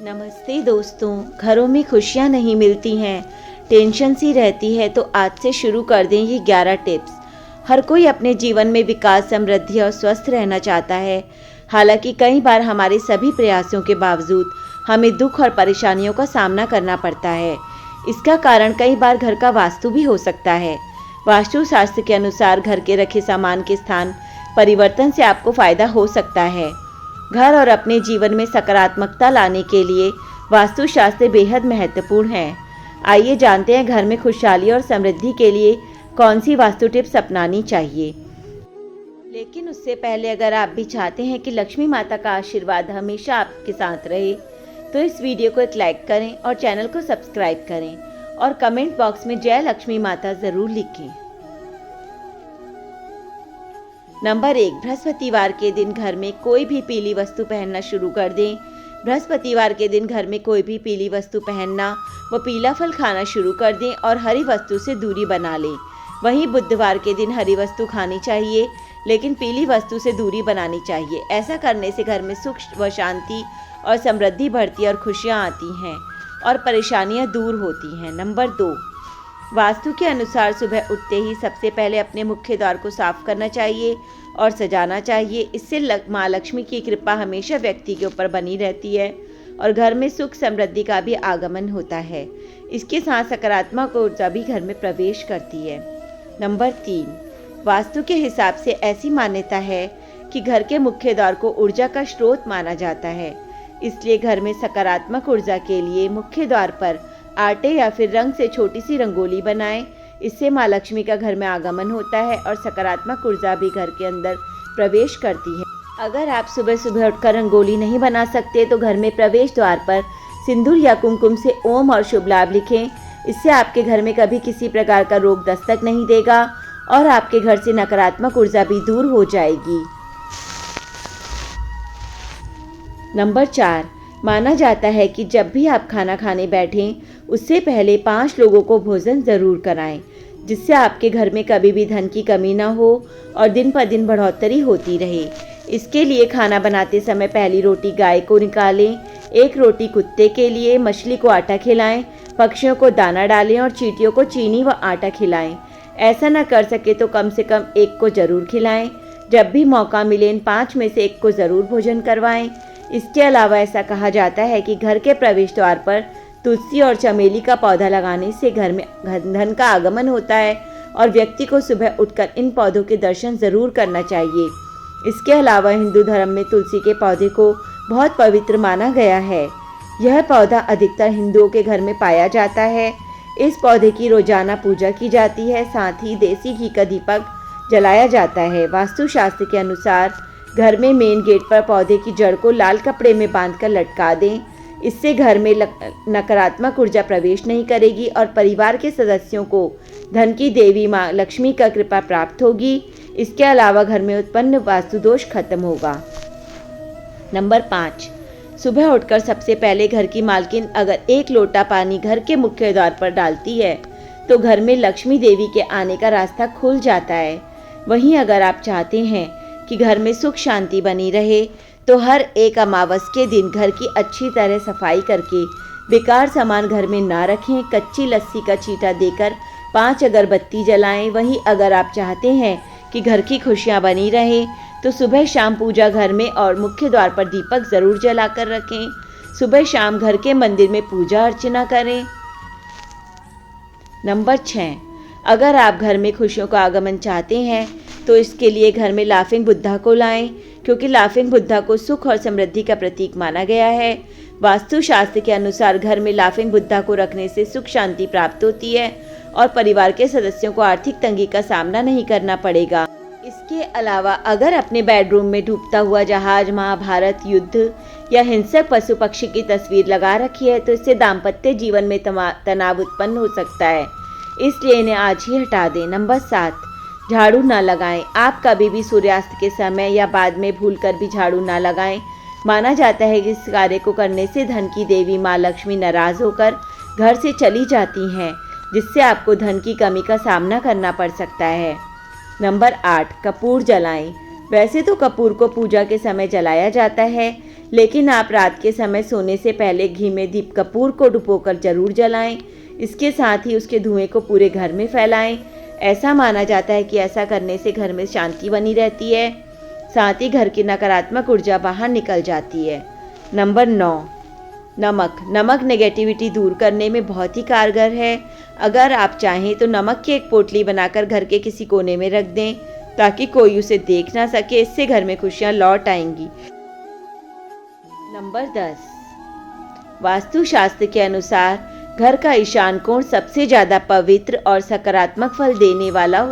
नमस्ते दोस्तों। घरों में खुशियाँ नहीं मिलती हैं, टेंशन सी रहती है, तो आज से शुरू कर दें ये 11 टिप्स। हर कोई अपने जीवन में विकास, समृद्धि और स्वस्थ रहना चाहता है। हालांकि कई बार हमारे सभी प्रयासों के बावजूद हमें दुख और परेशानियों का सामना करना पड़ता है। इसका कारण कई बार घर का वास्तु भी हो सकता है। वास्तु शास्त्र के अनुसार घर के रखे सामान के स्थान परिवर्तन से आपको फायदा हो सकता है। घर और अपने जीवन में सकारात्मकता लाने के लिए वास्तुशास्त्र बेहद महत्वपूर्ण है। आइए जानते हैं घर में खुशहाली और समृद्धि के लिए कौन सी वास्तु टिप्स अपनानी चाहिए। लेकिन उससे पहले अगर आप भी चाहते हैं कि लक्ष्मी माता का आशीर्वाद हमेशा आपके साथ रहे, तो इस वीडियो को एक लाइक करें और चैनल को सब्सक्राइब करें और कमेंट बॉक्स में जय लक्ष्मी माता ज़रूर लिखें। नंबर 1, बृहस्पतिवार के दिन घर में कोई भी पीली वस्तु पहनना शुरू कर दें। बृहस्पतिवार के दिन घर में कोई भी पीली वस्तु पहनना व पीला फल खाना शुरू कर दें और हरी वस्तु से दूरी बना लें। वहीं बुधवार के दिन हरी वस्तु खानी चाहिए, लेकिन पीली वस्तु से दूरी बनानी चाहिए। ऐसा करने से घर में सुख व शांति और समृद्धि बढ़ती और खुशियाँ आती हैं और परेशानियाँ दूर होती हैं। नंबर 2, वास्तु के अनुसार सुबह उठते ही सबसे पहले अपने मुख्य द्वार को साफ करना चाहिए और सजाना चाहिए। इससे माँ लक्ष्मी की कृपा हमेशा व्यक्ति के ऊपर बनी रहती है और घर में सुख समृद्धि का भी आगमन होता है। इसके साथ सकारात्मक ऊर्जा भी घर में प्रवेश करती है। नंबर 3, वास्तु के हिसाब से ऐसी मान्यता है कि घर के मुख्य द्वार को ऊर्जा का स्रोत माना जाता है। इसलिए घर में सकारात्मक ऊर्जा के लिए मुख्य द्वार पर आटे या फिर रंग से छोटी सी रंगोली बनाएं। इससे माँ लक्ष्मी का घर में आगमन होता है और सकारात्मक ऊर्जा भी घर के अंदर प्रवेश करती है। अगर आप सुबह सुबह उठकर रंगोली नहीं बना सकते तो घर में प्रवेश द्वार पर सिंदूर या कुमकुम से ओम और शुभ लाभ लिखें। इससे आपके घर में कभी किसी प्रकार का रोग दस्तक नहीं देगा और आपके घर से नकारात्मक ऊर्जा भी दूर हो जाएगी। नंबर 4, माना जाता है कि जब भी आप खाना खाने बैठें उससे पहले 5 लोगों को भोजन ज़रूर कराएं, जिससे आपके घर में कभी भी धन की कमी ना हो और दिन पर दिन बढ़ोतरी होती रहे। इसके लिए खाना बनाते समय पहली रोटी गाय को निकालें, 1 रोटी कुत्ते के लिए, मछली को आटा खिलाएं, पक्षियों को दाना डालें और चींटियों को चीनी व आटा खिलाएं। ऐसा न कर सके तो कम से कम 1 को ज़रूर खिलाएं। जब भी मौका मिले इन 5 में से 1 को ज़रूर भोजन करवाएं। इसके अलावा ऐसा कहा जाता है कि घर के प्रवेश द्वार पर तुलसी और चमेली का पौधा लगाने से घर में धन का आगमन होता है और व्यक्ति को सुबह उठकर इन पौधों के दर्शन ज़रूर करना चाहिए। इसके अलावा हिंदू धर्म में तुलसी के पौधे को बहुत पवित्र माना गया है। यह पौधा अधिकतर हिंदुओं के घर में पाया जाता है। इस पौधे की रोजाना पूजा की जाती है, साथ ही देसी घी का दीपक जलाया जाता है। वास्तुशास्त्र के अनुसार घर में मेन गेट पर पौधे की जड़ को लाल कपड़े में बांधकर लटका दें। इससे घर में नकारात्मक ऊर्जा प्रवेश नहीं करेगी और परिवार के सदस्यों को धन की देवी माँ लक्ष्मी का कृपा प्राप्त होगी। इसके अलावा घर में उत्पन्न वास्तु दोष खत्म होगा। नंबर 5, सुबह उठकर सबसे पहले घर की मालकिन अगर 1 लोटा पानी घर के मुख्य द्वार पर डालती है तो घर में लक्ष्मी देवी के आने का रास्ता खुल जाता है। वहीं अगर आप चाहते हैं कि घर में सुख शांति बनी रहे तो हर एक अमावस के दिन घर की अच्छी तरह सफाई करके बेकार सामान घर में ना रखें। कच्ची लस्सी का छींटा देकर 5 अगरबत्ती जलाएं। वहीं अगर आप चाहते हैं कि घर की खुशियां बनी रहें तो सुबह शाम पूजा घर में और मुख्य द्वार पर दीपक ज़रूर जलाकर रखें। सुबह शाम घर के मंदिर में पूजा अर्चना करें। नंबर 6, अगर आप घर में खुशियों का आगमन चाहते हैं तो इसके लिए घर में लाफिंग बुद्धा को लाएं, क्योंकि लाफिंग बुद्धा को सुख और समृद्धि का प्रतीक माना गया है। वास्तुशास्त्र के अनुसार घर में लाफिंग बुद्धा को रखने से सुख शांति प्राप्त होती है और परिवार के सदस्यों को आर्थिक तंगी का सामना नहीं करना पड़ेगा। इसके अलावा अगर अपने बेडरूम में डूबता हुआ जहाज, महाभारत युद्ध या हिंसक पशु पक्षी की तस्वीर लगा रखी है तो इससे दाम्पत्य जीवन में तनाव उत्पन्न हो सकता है, इसलिए इन्हें आज ही हटा दें। नंबर 7, झाड़ू ना लगाएं। आप कभी भी सूर्यास्त के समय या बाद में भूलकर भी झाड़ू ना लगाएं। माना जाता है कि इस कार्य को करने से धन की देवी माँ लक्ष्मी नाराज होकर घर से चली जाती हैं, जिससे आपको धन की कमी का सामना करना पड़ सकता है। नंबर 8, कपूर जलाएं। वैसे तो कपूर को पूजा के समय जलाया जाता है, लेकिन आप रात के समय सोने से पहले घी में दीप कपूर को डुबोकर जरूर जलाएं। इसके साथ ही उसके धुएं को पूरे घर में फैलाएं। ऐसा माना जाता है कि ऐसा करने से घर में शांति बनी रहती है, साथ ही घर की नकारात्मक ऊर्जा बाहर निकल जाती है। नंबर 9, नमक नेगेटिविटी दूर करने में बहुत ही कारगर है। अगर आप चाहें तो नमक की एक पोटली बनाकर घर के किसी कोने में रख दें ताकि कोई उसे देख ना सके। इससे घर में खुशियां लौट आएंगी। नंबर 10, वास्तुशास्त्र के अनुसार घर का ईशान कोण सबसे ज़्यादा पवित्र और सकारात्मक फल देने वाला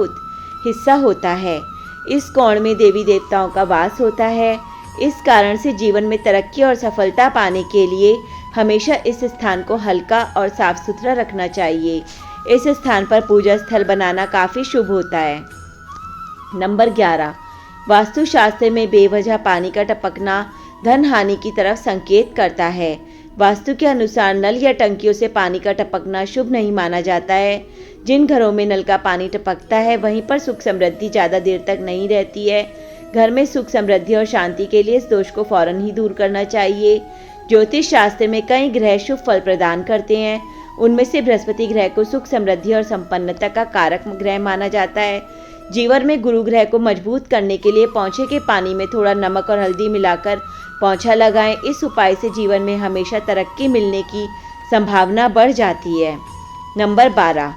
हिस्सा होता है। इस कोण में देवी देवताओं का वास होता है। इस कारण से जीवन में तरक्की और सफलता पाने के लिए हमेशा इस स्थान को हल्का और साफ सुथरा रखना चाहिए। इस स्थान पर पूजा स्थल बनाना काफ़ी शुभ होता है। नंबर 11, वास्तुशास्त्र में बेवजह पानी का टपकना धन हानि की तरफ संकेत करता है। वास्तु के अनुसार नल या टंकियों से पानी का टपकना शुभ नहीं माना जाता है। जिन घरों में नल का पानी टपकता है वहीं पर सुख समृद्धि ज़्यादा देर तक नहीं रहती है। घर में सुख समृद्धि और शांति के लिए इस दोष को फौरन ही दूर करना चाहिए। ज्योतिष शास्त्र में कई ग्रह शुभ फल प्रदान करते हैं। उनमें से बृहस्पति ग्रह को सुख समृद्धि और संपन्नता का कारक ग्रह माना जाता है। जीवन में गुरु ग्रह को मजबूत करने के लिए पोंछे के पानी में थोड़ा नमक और हल्दी मिलाकर पोंछा लगाएं। इस उपाय से जीवन में हमेशा तरक्की मिलने की संभावना बढ़ जाती है। नंबर 12,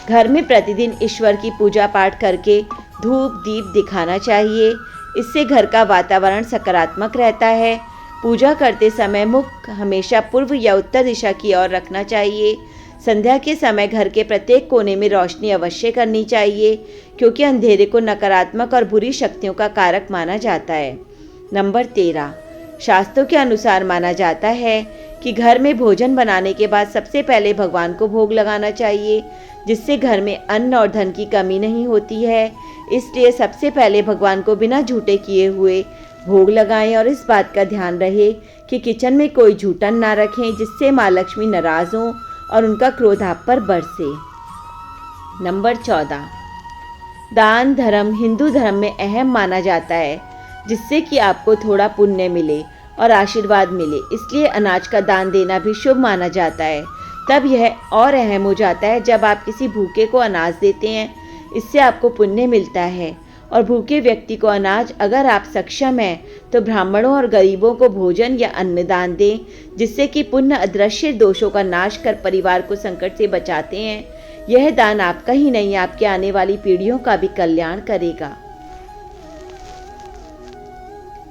घर में प्रतिदिन ईश्वर की पूजा पाठ करके धूप दीप दिखाना चाहिए। इससे घर का वातावरण सकारात्मक रहता है। पूजा करते समय मुख हमेशा पूर्व या उत्तर दिशा की ओर रखना चाहिए। संध्या के समय घर के प्रत्येक कोने में रोशनी अवश्य करनी चाहिए, क्योंकि अंधेरे को नकारात्मक और बुरी शक्तियों का कारक माना जाता है। नंबर 13, शास्त्रों के अनुसार माना जाता है कि घर में भोजन बनाने के बाद सबसे पहले भगवान को भोग लगाना चाहिए, जिससे घर में अन्न और धन की कमी नहीं होती है। इसलिए सबसे पहले भगवान को बिना झूठे किए हुए भोग लगाएं और इस बात का ध्यान रहे कि किचन में कोई झूठन ना रखें, जिससे माँ लक्ष्मी नाराज हों और उनका क्रोध आप पर बरसे। नंबर 14, दान धर्म हिंदू धर्म में अहम माना जाता है, जिससे कि आपको थोड़ा पुण्य मिले और आशीर्वाद मिले। इसलिए अनाज का दान देना भी शुभ माना जाता है। तब यह और अहम हो जाता है जब आप किसी भूखे को अनाज देते हैं। इससे आपको पुण्य मिलता है। और भूखे व्यक्ति को अनाज, अगर आप सक्षम हैं तो ब्राह्मणों और गरीबों को भोजन या अन्न दान दें, जिससे कि पुण्य अदृश्य दोषों का नाश कर परिवार को संकट से बचाते हैं। यह दान आपका ही नहीं, आपके आने वाली पीढ़ियों का भी कल्याण करेगा।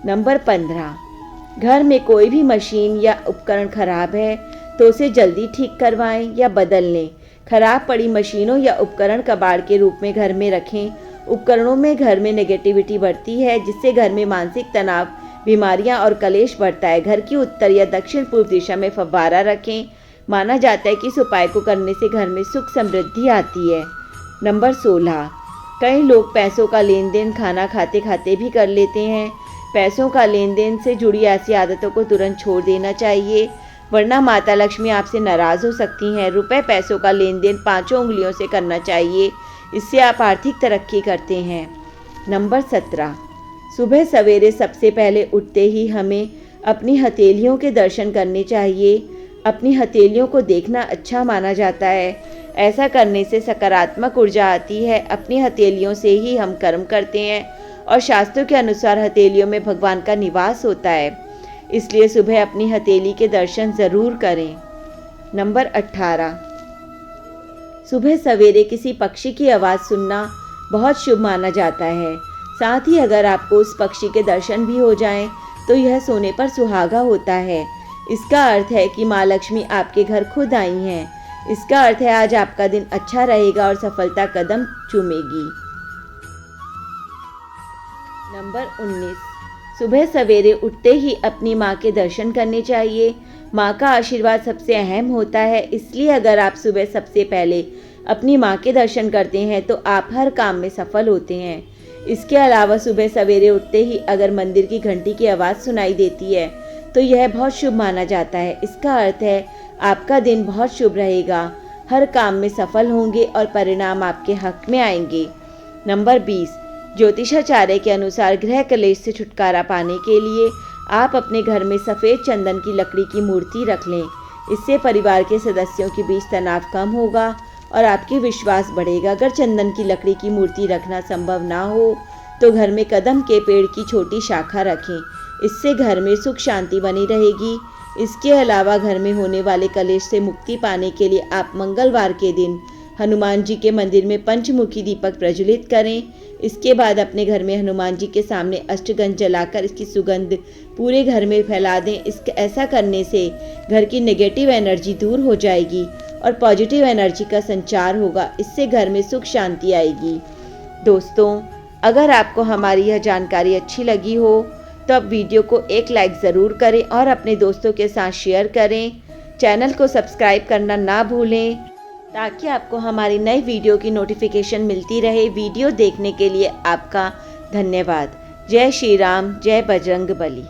नंबर 15, घर में कोई भी मशीन या उपकरण खराब है तो उसे जल्दी ठीक करवाएं या बदल लें। खराब पड़ी मशीनों या उपकरण कबाड़ के रूप में घर में रखें। उपकरणों में घर में नेगेटिविटी बढ़ती है, जिससे घर में मानसिक तनाव, बीमारियां और कलेश बढ़ता है। घर की उत्तर या दक्षिण पूर्व दिशा में फव्वारा रखें। माना जाता है कि इस उपाय को करने से घर में सुख समृद्धि आती है। नंबर 16, कई लोग पैसों का लेन देन खाना खाते खाते भी कर लेते हैं। पैसों का लेन देन से जुड़ी ऐसी आदतों को तुरंत छोड़ देना चाहिए, वरना माता लक्ष्मी आपसे नाराज हो सकती हैं। रुपए पैसों का लेन देन 5 उंगलियों से करना चाहिए, इससे आप आर्थिक तरक्की करते हैं। नंबर 17, सुबह सवेरे सबसे पहले उठते ही हमें अपनी हथेलियों के दर्शन करने चाहिए। अपनी हथेलियों को देखना अच्छा माना जाता है। ऐसा करने से सकारात्मक ऊर्जा आती है। अपनी हथेलियों से ही हम कर्म करते हैं और शास्त्रों के अनुसार हथेलियों में भगवान का निवास होता है। इसलिए सुबह अपनी हथेली के दर्शन ज़रूर करें। नंबर 18, सुबह सवेरे किसी पक्षी की आवाज़ सुनना बहुत शुभ माना जाता है। साथ ही अगर आपको उस पक्षी के दर्शन भी हो जाएं, तो यह सोने पर सुहागा होता है। इसका अर्थ है कि माँ लक्ष्मी आपके घर खुद आई हैं। इसका अर्थ है आज आपका दिन अच्छा रहेगा और सफलता कदम चूमेगी। नंबर 19, सुबह सवेरे उठते ही अपनी माँ के दर्शन करने चाहिए। माँ का आशीर्वाद सबसे अहम होता है, इसलिए अगर आप सुबह सबसे पहले अपनी माँ के दर्शन करते हैं तो आप हर काम में सफल होते हैं। इसके अलावा सुबह सवेरे उठते ही अगर मंदिर की घंटी की आवाज़ सुनाई देती है तो यह बहुत शुभ माना जाता है। इसका अर्थ है आपका दिन बहुत शुभ रहेगा, हर काम में सफल होंगे और परिणाम आपके हक में आएंगे। नंबर 20, ज्योतिषाचार्य के अनुसार ग्रह कलेश से छुटकारा पाने के लिए आप अपने घर में सफ़ेद चंदन की लकड़ी की मूर्ति रख लें। इससे परिवार के सदस्यों के बीच तनाव कम होगा और आपकी विश्वास बढ़ेगा। अगर चंदन की लकड़ी की मूर्ति रखना संभव ना हो तो घर में कदम के पेड़ की छोटी शाखा रखें। इससे घर में सुख शांति बनी रहेगी। इसके अलावा घर में होने वाले कलेश से मुक्ति पाने के लिए आप मंगलवार के दिन हनुमान जी के मंदिर में पंचमुखी दीपक प्रज्वलित करें। इसके बाद अपने घर में हनुमान जी के सामने अष्टगंध जलाकर इसकी सुगंध पूरे घर में फैला दें। ऐसा करने से घर की नेगेटिव एनर्जी दूर हो जाएगी और पॉजिटिव एनर्जी का संचार होगा। इससे घर में सुख शांति आएगी। दोस्तों, अगर आपको हमारी यह जानकारी अच्छी लगी हो तो आप वीडियो को एक लाइक ज़रूर करें और अपने दोस्तों के साथ शेयर करें। चैनल को सब्सक्राइब करना ना भूलें ताकि आपको हमारी नई वीडियो की नोटिफिकेशन मिलती रहे। वीडियो देखने के लिए आपका धन्यवाद। जय श्री राम, जय बजरंग बली।